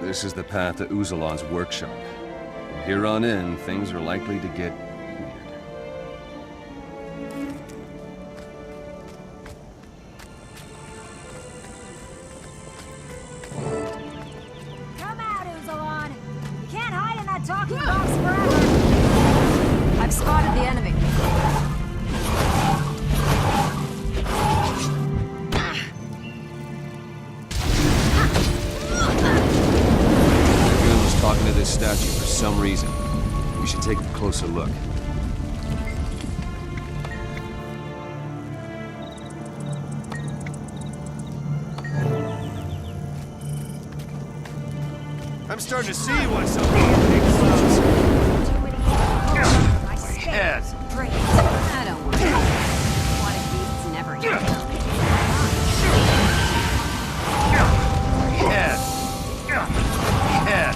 This is the path to Uzalon's workshop. From here on in, things are likely to get weird. Come out, Uzalon! You can't hide in that talking box forever! I've spotted the enemy. Talking to this statue for some reason. We should take a closer look. I'm starting to see what's up with big clouds. My head. I don't worry. Aquatic beasts never eat. Head. Head.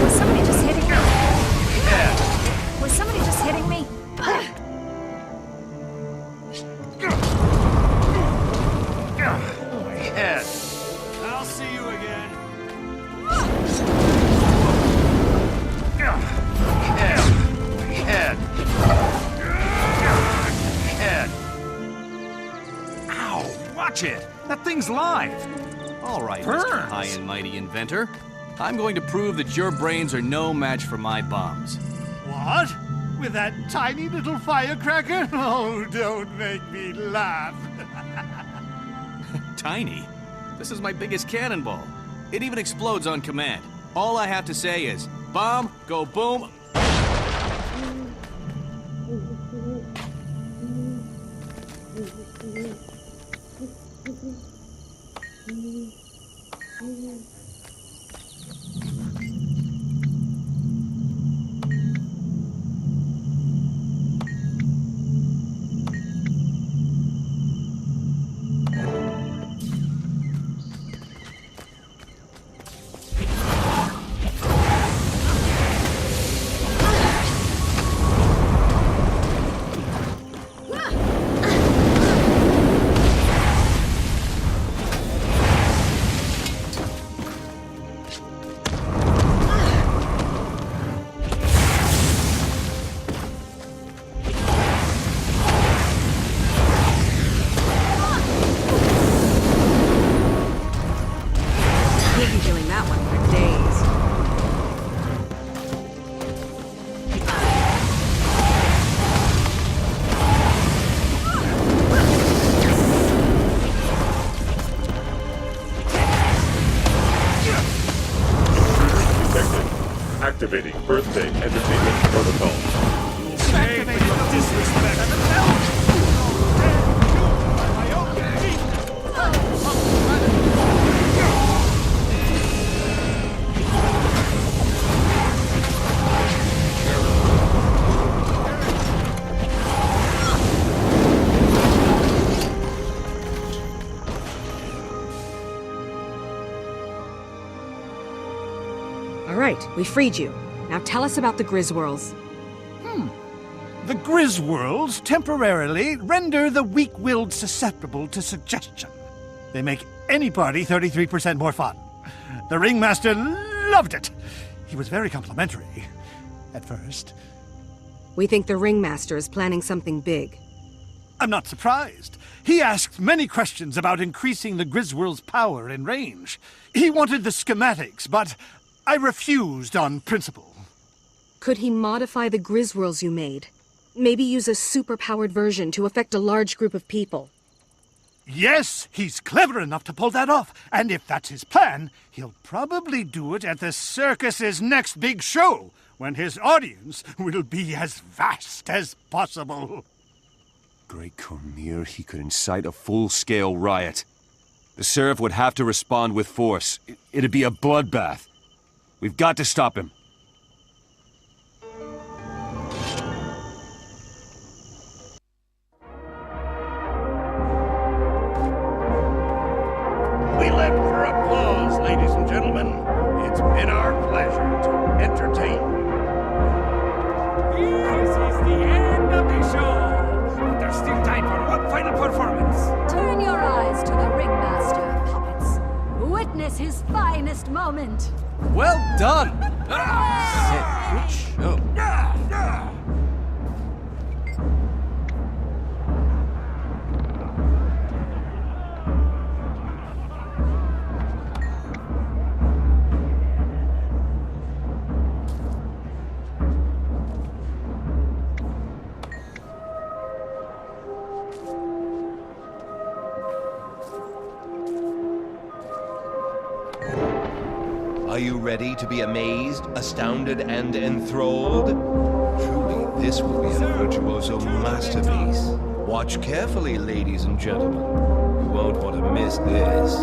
Was somebody just hitting me? Was somebody just hitting me? Head. I'll see you again. Head. Head. Head. Ow! Watch it! That thing's live! All right, Mr. High and Mighty Inventor. I'm going to prove that your brains are no match for my bombs. What? With that tiny little firecracker? Oh, don't make me laugh. Tiny? This is my biggest cannonball. It even explodes on command. All I have to say is, bomb, go boom. Activating birthday entertainment protocol. Activating the disrespect. All right, we freed you. Now tell us about the Griswirls. The Griswirls temporarily render the weak-willed susceptible to suggestion. They make any party 33% more fun. The Ringmaster loved it. He was very complimentary at first. We think the Ringmaster is planning something big. I'm not surprised. He asked many questions about increasing the Griswirls' power and range. He wanted the schematics, but I refused on principle. Could he modify the Griswirls you made? Maybe use a super-powered version to affect a large group of people? Yes, he's clever enough to pull that off. And if that's his plan, he'll probably do it at the circus's next big show, when his audience will be as vast as possible. Great Cormir, he could incite a full-scale riot. The Seraph would have to respond with force. It'd be a bloodbath. We've got to stop him. We live for applause, ladies and gentlemen. It's been our pleasure to entertain you. witness his finest moment. Well done! Good show. Are you ready to be amazed, astounded, and enthralled? Truly, this will be a virtuoso masterpiece. Watch carefully, ladies and gentlemen. You won't want to miss this.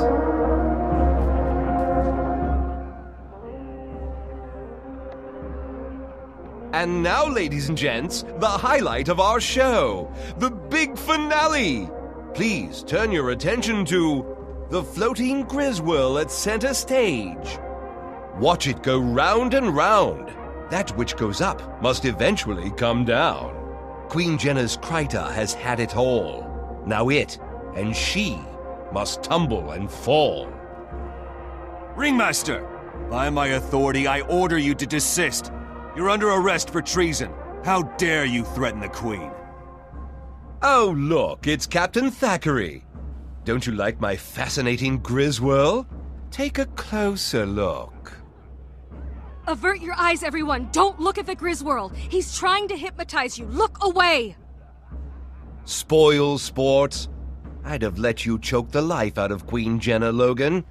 And now, ladies and gents, the highlight of our show, the big finale. Please turn your attention to the floating Griswirl at center stage. Watch it go round and round. That which goes up must eventually come down. Queen Jenna's Kryta has had it all. Now it and she must tumble and fall. Ringmaster! By my authority, I order you to desist. You're under arrest for treason. How dare you threaten the Queen? Oh, look, it's Captain Thackeray. Don't you like my fascinating Griswirl? Take a closer look. Avert your eyes, everyone! Don't look at the Griswirl! He's trying to hypnotize you! Look away! Spoil sport. I'd have let you choke the life out of Queen Jenna, Logan.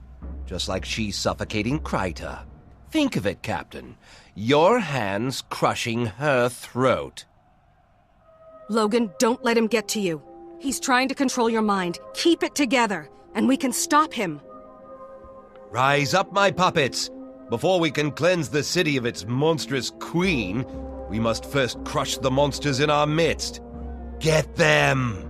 Just like she's suffocating Kryta. Think of it, Captain. Your hands crushing her throat. Logan, don't let him get to you. He's trying to control your mind. Keep it together, and we can stop him. Rise up, my puppets. Before we can cleanse the city of its monstrous queen, we must first crush the monsters in our midst. Get them!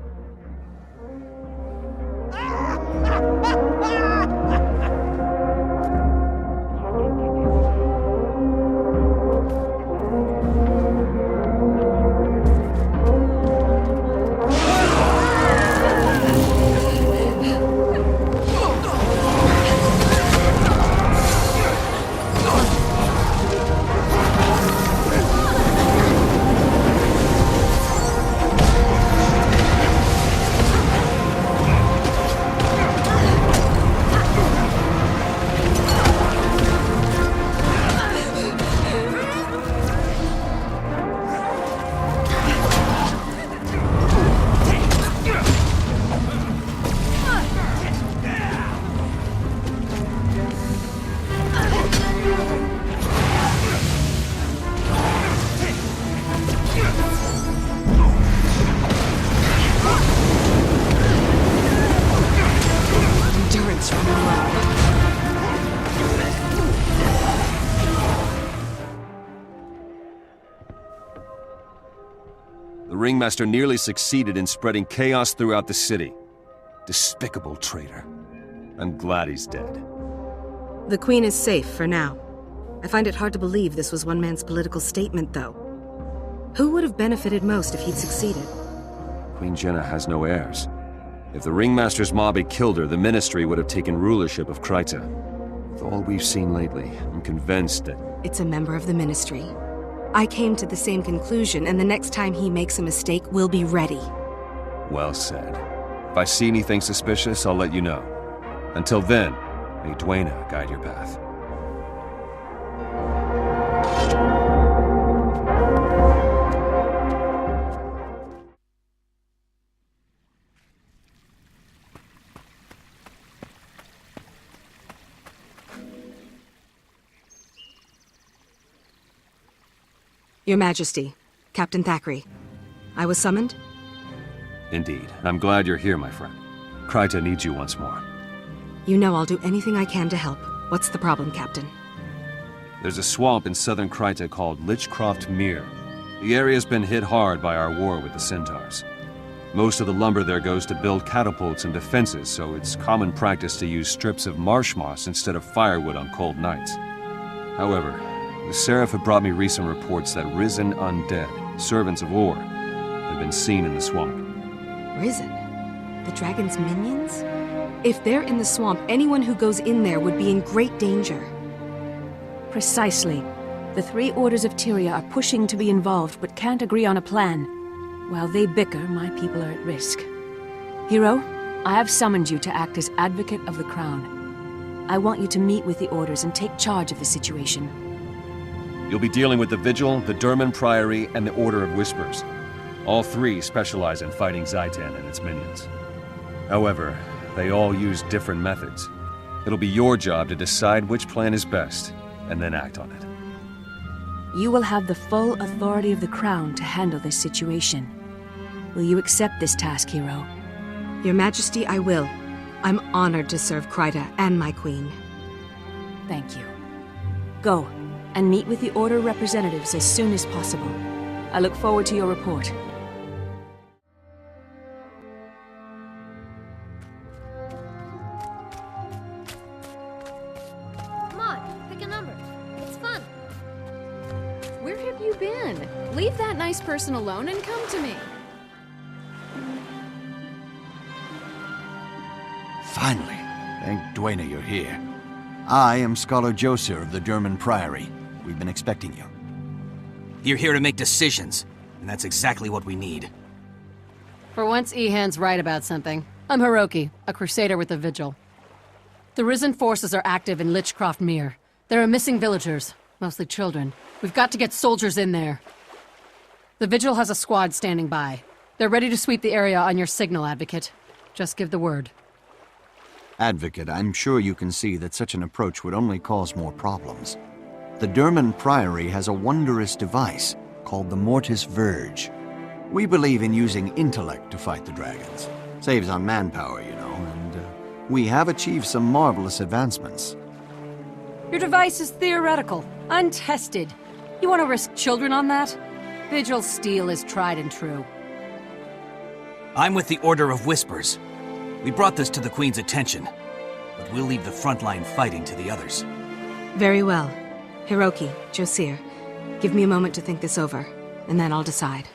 The Ringmaster nearly succeeded in spreading chaos throughout the city. Despicable traitor. I'm glad he's dead. The Queen is safe for now. I find it hard to believe this was one man's political statement, though. Who would have benefited most if he'd succeeded? Queen Jenna has no heirs. If the Ringmaster's mob had killed her, the Ministry would have taken rulership of Kryta. With all we've seen lately, I'm convinced that... It's a member of the Ministry. I came to the same conclusion, and the next time he makes a mistake, we'll be ready. Well said. If I see anything suspicious, I'll let you know. Until then, may Dwayna guide your path. Your Majesty, Captain Thackeray. I was summoned? Indeed. I'm glad you're here, my friend. Kryta needs you once more. You know I'll do anything I can to help. What's the problem, Captain? There's a swamp in southern Kryta called Lichcroft Mere. The area's been hit hard by our war with the Centaurs. Most of the lumber there goes to build catapults and defenses, so it's common practice to use strips of marsh moss instead of firewood on cold nights. However, the Seraph have brought me recent reports that risen undead, servants of Or, have been seen in the swamp. Risen? The dragon's minions? If they're in the swamp, anyone who goes in there would be in great danger. Precisely. The three orders of Tyria are pushing to be involved, but can't agree on a plan. While they bicker, my people are at risk. Hero, I have summoned you to act as advocate of the Crown. I want you to meet with the orders and take charge of the situation. You'll be dealing with the Vigil, the Durman Priory, and the Order of Whispers. All three specialize in fighting Zaitan and its minions. However, they all use different methods. It'll be your job to decide which plan is best, and then act on it. You will have the full authority of the Crown to handle this situation. Will you accept this task, Hero? Your Majesty, I will. I'm honored to serve Kryta and my queen. Thank you. Go, and meet with the Order representatives as soon as possible. I look forward to your report. Come on, pick a number. It's fun. Where have you been? Leave that nice person alone and come to me. Finally. Thank Dwayne you're here. I am Scholar Joser of the Durman Priory. We've been expecting you. You're here to make decisions, and that's exactly what we need. For once, Ehan's right about something. I'm Hiroki, a crusader with the Vigil. The Risen forces are active in Lichcroft Mere. There are missing villagers, mostly children. We've got to get soldiers in there. The Vigil has a squad standing by. They're ready to sweep the area on your signal, Advocate. Just give the word. Advocate, I'm sure you can see that such an approach would only cause more problems. The Durman Priory has a wondrous device called the Mortis Verge. We believe in using intellect to fight the dragons. Saves on manpower, you know, and we have achieved some marvelous advancements. Your device is theoretical, untested. You want to risk children on that? Vigil steel is tried and true. I'm with the Order of Whispers. We brought this to the Queen's attention, but we'll leave the frontline fighting to the others. Very well. Hiroki, Josir, give me a moment to think this over, and then I'll decide.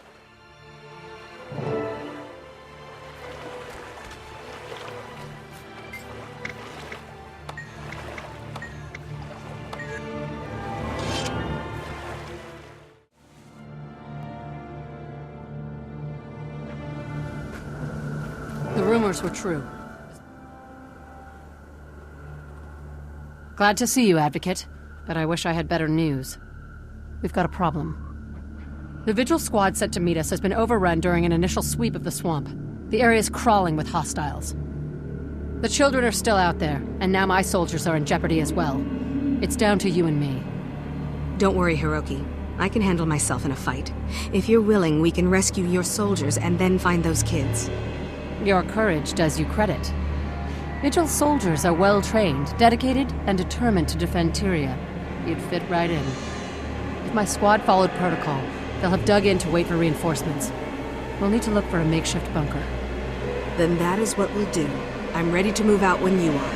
The rumors were true. Glad to see you, Advocate, but I wish I had better news. We've got a problem. The Vigil squad sent to meet us has been overrun during an initial sweep of the swamp. The area's crawling with hostiles. The children are still out there, and now my soldiers are in jeopardy as well. It's down to you and me. Don't worry, Hiroki. I can handle myself in a fight. If you're willing, we can rescue your soldiers and then find those kids. Your courage does you credit. Vigil soldiers are well-trained, dedicated, and determined to defend Tyria. You'd fit right in. If my squad followed protocol, they'll have dug in to wait for reinforcements. We'll need to look for a makeshift bunker. Then that is what we'll do. I'm ready to move out when you are.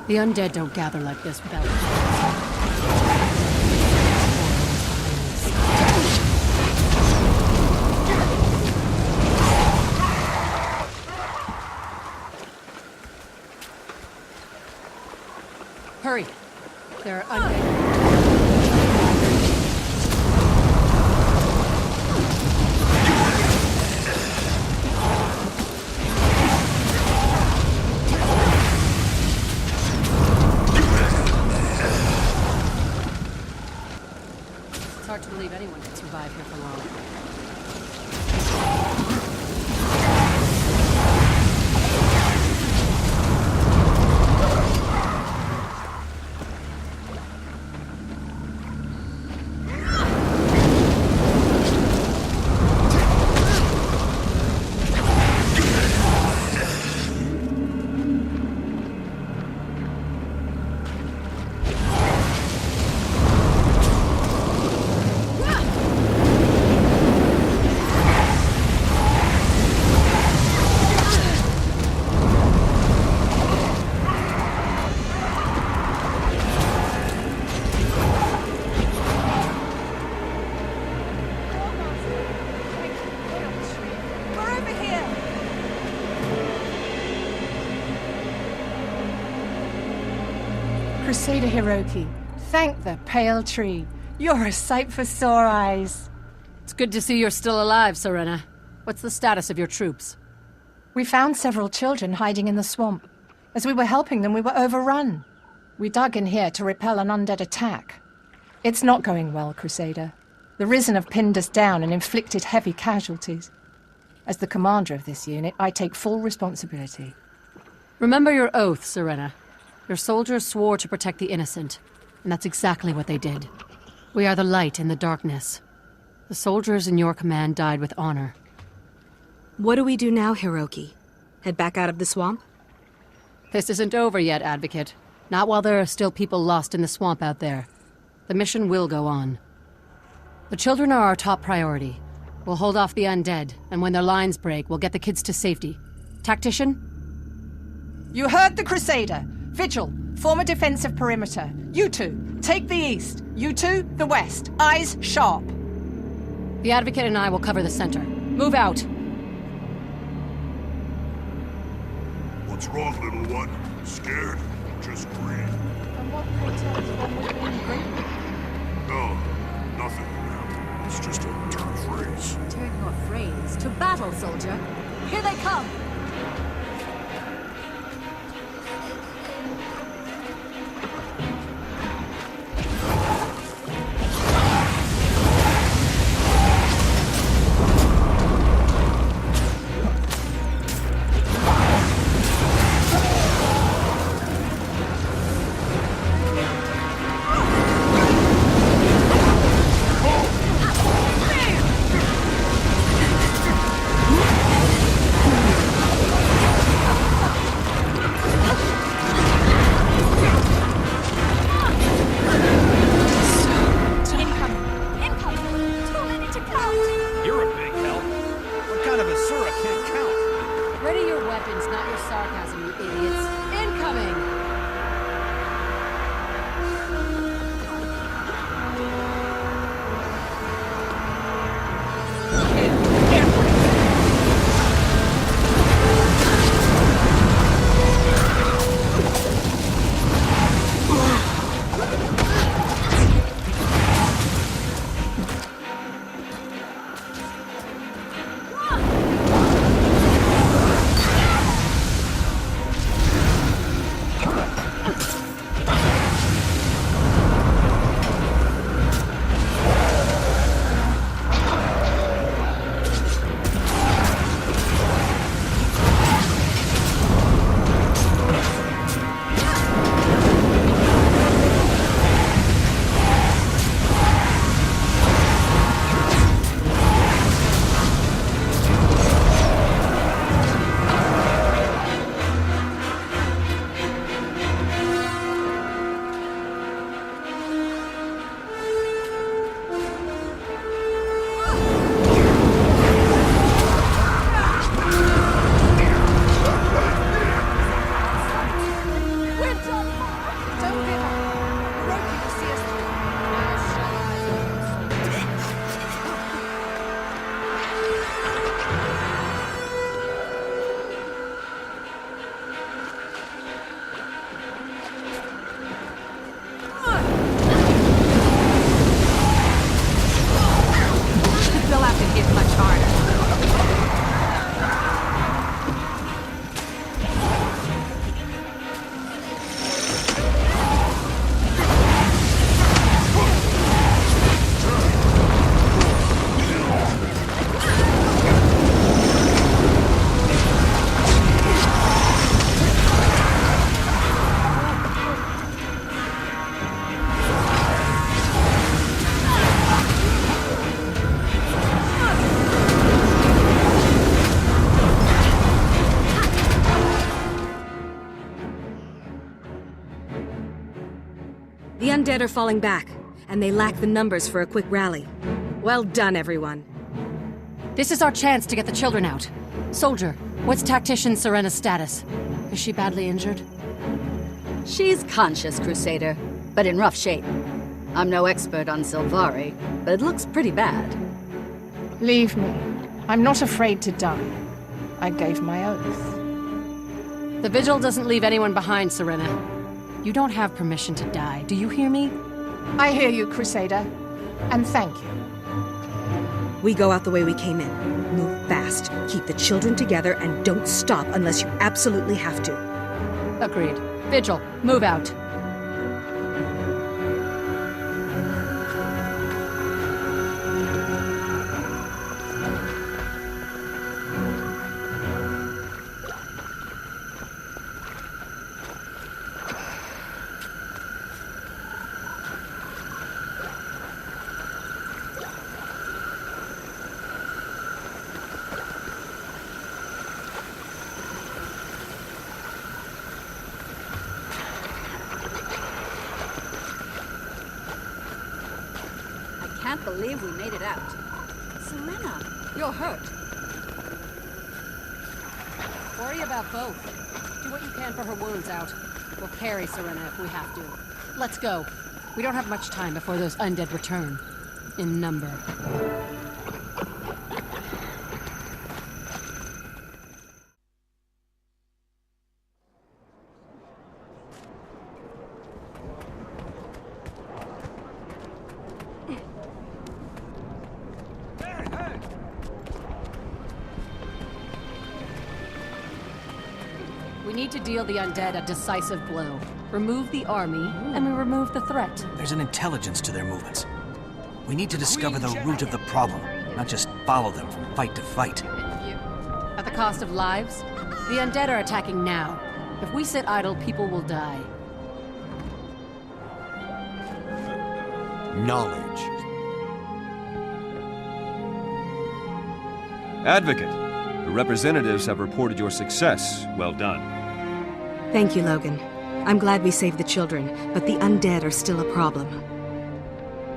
The undead don't gather like this without... Hurry! There are undead... It's hard to believe anyone can survive here for long. Crusader Hiroki, thank the pale tree. You're a sight for sore eyes. It's good to see you're still alive, Serena. What's the status of your troops? We found several children hiding in the swamp. As we were helping them, we were overrun. We dug in here to repel an undead attack. It's not going well, Crusader. The Risen have pinned us down and inflicted heavy casualties. As the commander of this unit, I take full responsibility. Remember your oath, Serena. Your soldiers swore to protect the innocent, and that's exactly what they did. We are the light in the darkness. The soldiers in your command died with honor. What do we do now, Hiroki? Head back out of the swamp? This isn't over yet, Advocate. Not while there are still people lost in the swamp out there. The mission will go on. The children are our top priority. We'll hold off the undead, and when their lines break, we'll get the kids to safety. Tactician? You heard the Crusader. Vigil, form a defensive perimeter. You two, take the east. You two, the west. Eyes sharp. The Advocate and I will cover the center. Move out. What's wrong, little one? Scared? Just green. And what pretends one with being green? No, nothing, ma'am. It's just a turn phrase. Turn your phrase to battle, soldier. Here they come! The undead are falling back, and they lack the numbers for a quick rally. Well done, everyone. This is our chance to get the children out. Soldier, what's Tactician Serena's status? Is she badly injured? She's conscious, Crusader, but in rough shape. I'm no expert on Sylvari, but it looks pretty bad. Leave me. I'm not afraid to die. I gave my oath. The Vigil doesn't leave anyone behind, Serena. You don't have permission to die, do you hear me? I hear you, Crusader. And thank you. We go out the way we came in. Move fast, keep the children together, and don't stop unless you absolutely have to. Agreed. Vigil, move out. I can't believe we made it out. Selena, you're hurt. Worry about both. Do what you can for her wounds out. We'll carry Serena if we have to. Let's go. We don't have much time before those undead return. In number. We need to deal the undead a decisive blow. Remove the army, and we remove the threat. There's an intelligence to their movements. We need to discover the root of the problem, not just follow them from fight to fight. At the cost of lives, the undead are attacking now. If we sit idle, people will die. Knowledge. Advocate, the representatives have reported your success. Well done. Thank you, Logan. I'm glad we saved the children, but the undead are still a problem.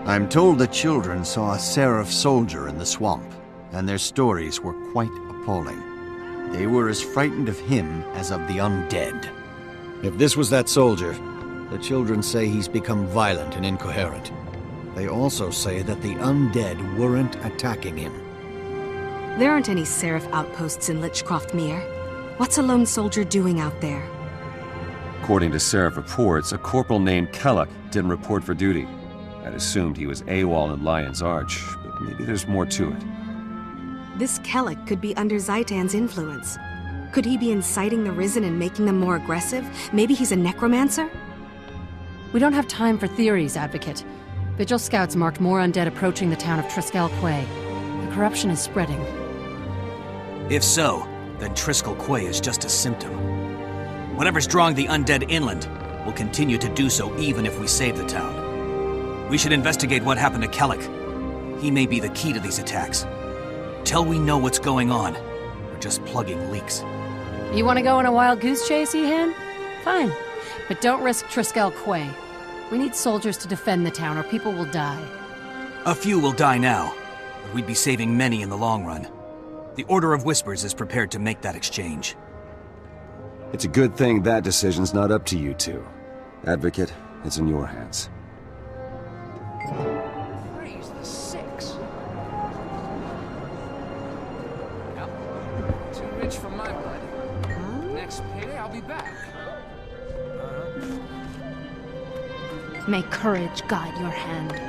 I'm told the children saw a Seraph soldier in the swamp, and their stories were quite appalling. They were as frightened of him as of the undead. If this was that soldier, the children say he's become violent and incoherent. They also say that the undead weren't attacking him. There aren't any Seraph outposts in Lichcroft Mere. What's a lone soldier doing out there? According to Seraph reports, a corporal named Kellock didn't report for duty. I'd assumed he was AWOL in Lion's Arch, but maybe there's more to it. This Kellock could be under Zaitan's influence. Could he be inciting the Risen and making them more aggressive? Maybe he's a necromancer? We don't have time for theories, Advocate. Vigil scouts marked more undead approaching the town of Triskel Quay. The corruption is spreading. If so, then Triskel Quay is just a symptom. Whatever's drawing the undead inland will continue to do so even if we save the town. We should investigate what happened to Kellock. He may be the key to these attacks. Till we know what's going on, we're just plugging leaks. You want to go on a wild goose chase, Ehan? Fine. But don't risk Triskel Quay. We need soldiers to defend the town or people will die. A few will die now, but we'd be saving many in the long run. The Order of Whispers is prepared to make that exchange. It's a good thing that decision's not up to you two. Advocate, it's in your hands. Praise the six. Yep. Too rich for my blood. Next payday, I'll be back. May courage guide your hand.